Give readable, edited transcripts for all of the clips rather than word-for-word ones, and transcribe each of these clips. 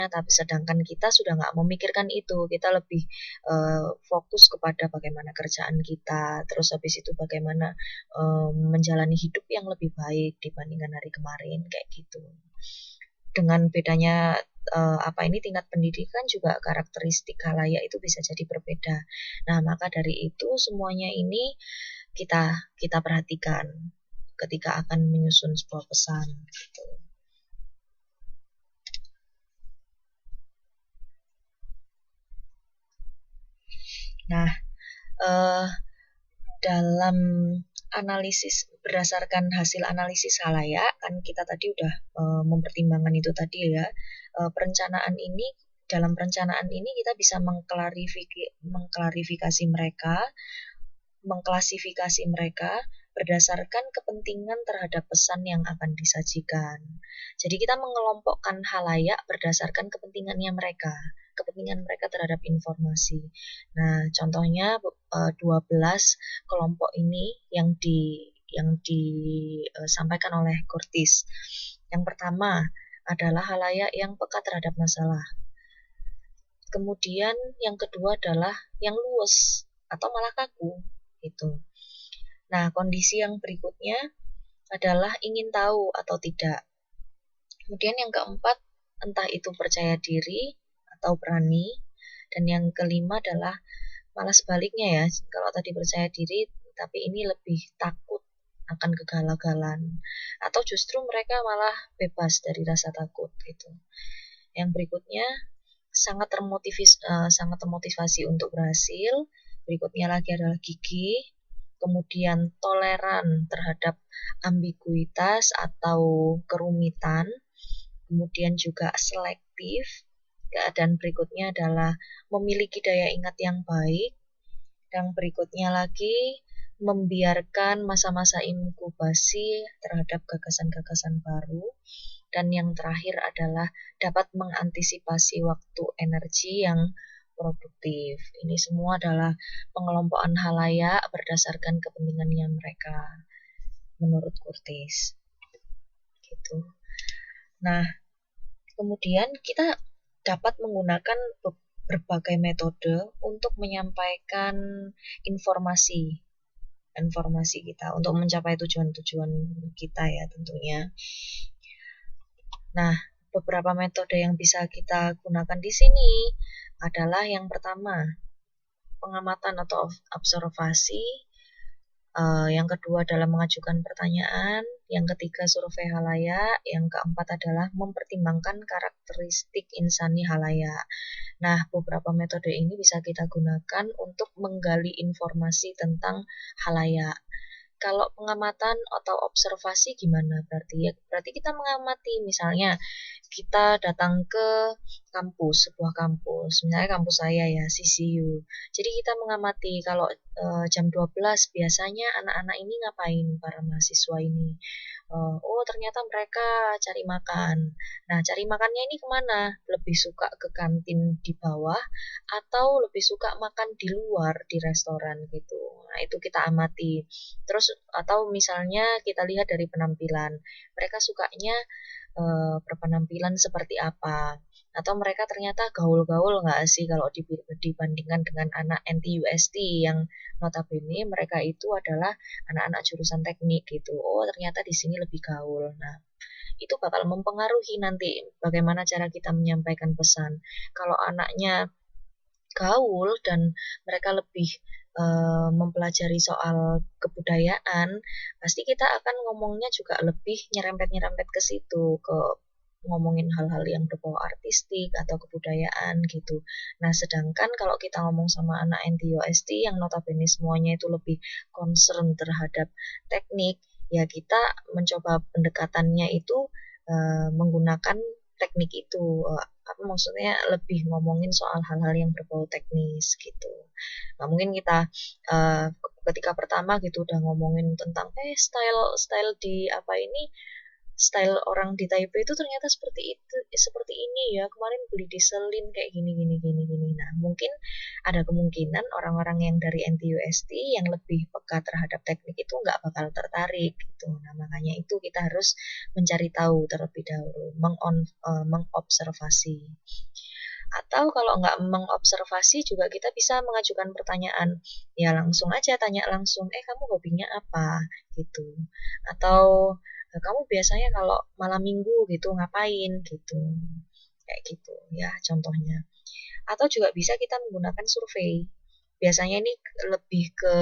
tapi sedangkan kita sudah nggak memikirkan itu, kita lebih fokus kepada bagaimana kerjaan kita, terus habis itu bagaimana menjalani hidup yang lebih baik dibandingkan hari kemarin, kayak gitu. Dengan bedanya tingkat pendidikan juga karakteristik khalayak itu bisa jadi berbeda. Nah, maka dari itu semuanya ini kita perhatikan ketika akan menyusun sebuah pesan gitu. Nah, dalam analisis berdasarkan hasil analisis khalayak kan kita tadi udah mempertimbangkan itu tadi ya. Dalam perencanaan ini kita bisa mengklasifikasi mereka berdasarkan kepentingan terhadap pesan yang akan disajikan. Jadi kita mengelompokkan khalayak berdasarkan kepentingan mereka terhadap informasi. Nah, contohnya 12 kelompok ini yang disampaikan oleh Curtis. Yang pertama adalah khalayak yang peka terhadap masalah. Kemudian yang kedua adalah yang luwes atau malah kaku gitu. Nah, kondisi yang berikutnya adalah ingin tahu atau tidak. Kemudian yang keempat, entah itu percaya diri atau berani. Dan yang kelima adalah malah sebaliknya ya. Kalau tadi percaya diri, tapi ini lebih takut akan kegagalan. Atau justru mereka malah bebas dari rasa takut gitu. Yang berikutnya, sangat termotivasi untuk berhasil. Berikutnya lagi adalah gigih, kemudian toleran terhadap ambiguitas atau kerumitan, kemudian juga selektif. Dan berikutnya adalah memiliki daya ingat yang baik, dan berikutnya lagi membiarkan masa-masa inkubasi terhadap gagasan-gagasan baru. Dan yang terakhir adalah dapat mengantisipasi waktu energi yang produktif. Ini semua adalah pengelompokan khalayak berdasarkan kepentingannya mereka menurut Curtis. Gitu. Nah, kemudian kita dapat menggunakan berbagai metode untuk menyampaikan informasi kita untuk mencapai tujuan-tujuan kita ya tentunya. Nah, beberapa metode yang bisa kita gunakan di sini adalah yang pertama, pengamatan atau observasi. Yang kedua adalah mengajukan pertanyaan. Yang ketiga, survei khalayak. Yang keempat adalah mempertimbangkan karakteristik insani khalayak. Nah, beberapa metode ini bisa kita gunakan untuk menggali informasi tentang khalayak. Kalau pengamatan atau observasi gimana berarti? Ya, berarti kita mengamati, misalnya kita datang ke sebuah kampus, misalnya kampus saya ya, CCU. Jadi kita mengamati kalau jam 12 biasanya anak-anak ini ngapain, para mahasiswa ini. Oh, ternyata mereka cari makan. Nah, cari makannya ini kemana? Lebih suka ke kantin di bawah atau lebih suka makan di luar, di restoran gitu. Nah, itu kita amati. Terus, atau misalnya kita lihat dari penampilan. Mereka sukanya berpenampilan seperti apa. Atau mereka ternyata gaul-gaul nggak sih kalau dibandingkan dengan anak NTUST yang notabene mereka itu adalah anak-anak jurusan teknik gitu. Oh, ternyata di sini lebih gaul. Nah, itu bakal mempengaruhi nanti bagaimana cara kita menyampaikan pesan. Kalau anaknya gaul dan mereka lebih mempelajari soal kebudayaan, pasti kita akan ngomongnya juga lebih nyerempet-nyerempet ke situ, ke ngomongin hal-hal yang berbau artistik atau kebudayaan gitu. Nah, sedangkan kalau kita ngomong sama anak NTUST yang notabene semuanya itu lebih concern terhadap teknik, ya kita mencoba pendekatannya itu menggunakan teknik itu. Apa maksudnya, lebih ngomongin soal hal-hal yang berbau teknis gitu. Nah, mungkin kita ketika pertama gitu udah ngomongin tentang style di style orang di Taipei itu ternyata seperti ini ya, kemarin beli di Selin kayak gini. Nah, mungkin ada kemungkinan orang-orang yang dari NTUST yang lebih peka terhadap teknik itu nggak bakal tertarik gitu. Nah, makanya itu kita harus mencari tahu terlebih dahulu, mengobservasi. Atau kalau nggak mengobservasi juga kita bisa mengajukan pertanyaan. Ya langsung aja tanya langsung, kamu hobinya apa? Gitu. Atau kamu biasanya kalau malam minggu gitu ngapain? Gitu. Kayak gitu ya contohnya. Atau juga bisa kita menggunakan survei. Biasanya ini lebih ke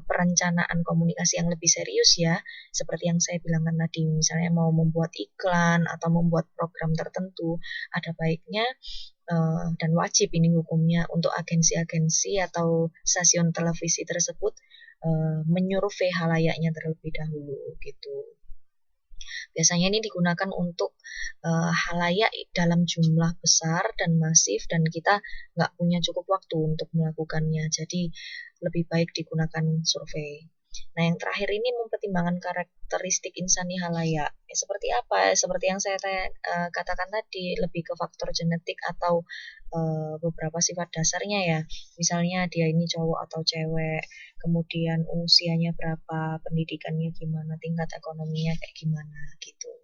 perencanaan komunikasi yang lebih serius ya, seperti yang saya bilangkan tadi, misalnya mau membuat iklan atau membuat program tertentu, ada baiknya dan wajib ini hukumnya untuk agensi-agensi atau stasiun televisi tersebut menyurvei halayaknya terlebih dahulu gitu. Biasanya ini digunakan untuk halayak dalam jumlah besar dan masif dan kita nggak punya cukup waktu untuk melakukannya. Jadi lebih baik digunakan survei. Nah, yang terakhir ini mempertimbangkan karakteristik insani halayak. Seperti apa? Seperti yang saya katakan tadi, lebih ke faktor genetik atau beberapa sifat dasarnya ya. Misalnya dia ini cowok atau cewek, kemudian usianya berapa, pendidikannya gimana, tingkat ekonominya kayak gimana gitu.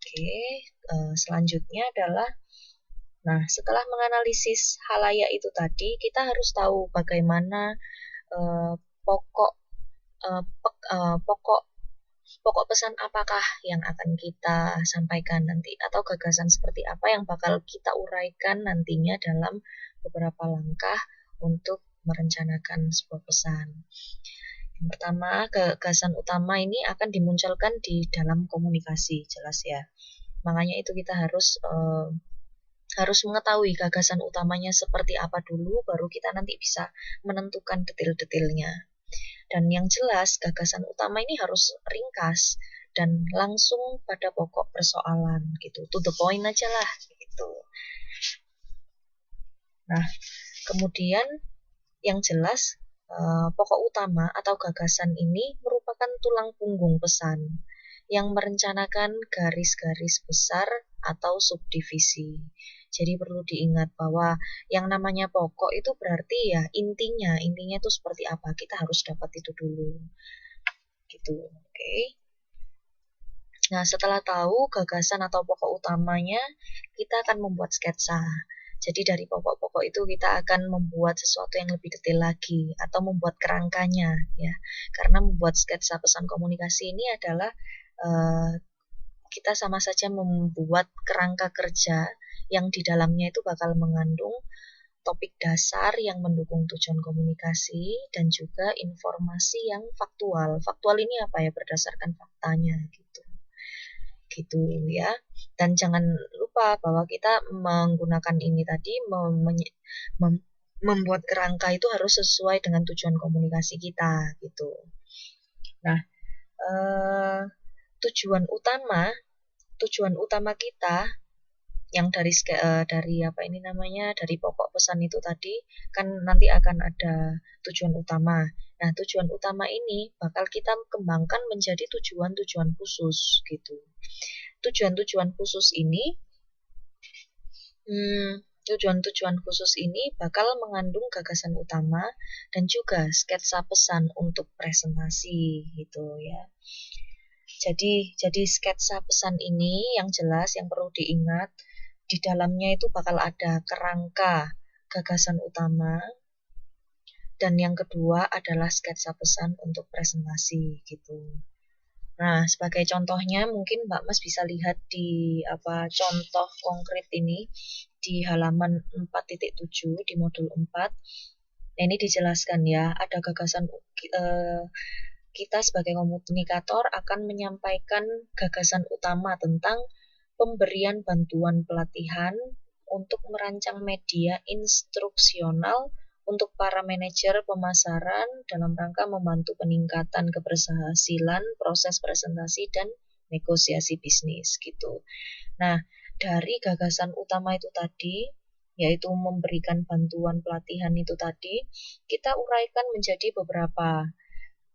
Oke, selanjutnya adalah, nah setelah menganalisis halayak itu tadi, kita harus tahu bagaimana pokok pesan apakah yang akan kita sampaikan nanti, atau gagasan seperti apa yang bakal kita uraikan nantinya dalam beberapa langkah untuk merencanakan sebuah pesan. Yang pertama, gagasan utama ini akan dimunculkan di dalam komunikasi, jelas ya. Makanya itu kita harus mengetahui gagasan utamanya seperti apa dulu, baru kita nanti bisa menentukan detail-detailnya. Dan yang jelas, gagasan utama ini harus ringkas dan langsung pada pokok persoalan gitu. To the point aja lah gitu. Nah, kemudian yang jelas pokok utama atau gagasan ini merupakan tulang punggung pesan yang merencanakan garis-garis besar atau subdivisi. Jadi perlu diingat bahwa yang namanya pokok itu berarti ya intinya itu seperti apa, kita harus dapat itu dulu. Gitu, oke. Nah, setelah tahu gagasan atau pokok utamanya, kita akan membuat sketsa. Jadi dari pokok-pokok itu kita akan membuat sesuatu yang lebih detail lagi atau membuat kerangkanya ya. Karena membuat sketsa pesan komunikasi ini adalah kita sama saja membuat kerangka kerja yang di dalamnya itu bakal mengandung topik dasar yang mendukung tujuan komunikasi dan juga informasi yang faktual. Faktual ini apa ya? Berdasarkan faktanya gitu. Gitu ya. Dan jangan lupa bahwa kita menggunakan ini tadi membuat kerangka itu harus sesuai dengan tujuan komunikasi kita gitu. Nah, tujuan utama kita yang dari dari pokok pesan itu tadi kan nanti akan ada tujuan utama. Nah, tujuan utama ini bakal kita kembangkan menjadi tujuan-tujuan khusus gitu. Tujuan-tujuan khusus ini bakal mengandung gagasan utama dan juga sketsa pesan untuk presentasi gitu ya. Jadi sketsa pesan ini yang jelas yang perlu diingat, di dalamnya itu bakal ada kerangka gagasan utama dan yang kedua adalah sketsa pesan untuk presentasi gitu. Nah, sebagai contohnya mungkin Mbak Mas bisa lihat di contoh konkret ini di halaman 4.7 di modul 4. Nah, ini dijelaskan ya, ada gagasan kita sebagai komunikator akan menyampaikan gagasan utama tentang pemberian bantuan pelatihan untuk merancang media instruksional untuk para manajer pemasaran dalam rangka membantu peningkatan keberhasilan proses presentasi dan negosiasi bisnis gitu. Nah, dari gagasan utama itu tadi, yaitu memberikan bantuan pelatihan itu tadi, kita uraikan menjadi beberapa.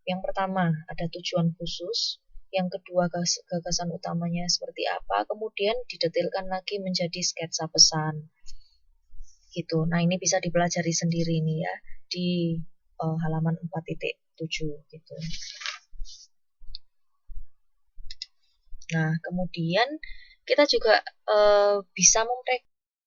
Yang pertama, ada tujuan khusus. Yang kedua, gagasan utamanya seperti apa. Kemudian didetailkan lagi menjadi sketsa pesan. gitu. Nah, ini bisa dipelajari sendiri nih ya di halaman 4.7 gitu. Nah, kemudian kita juga bisa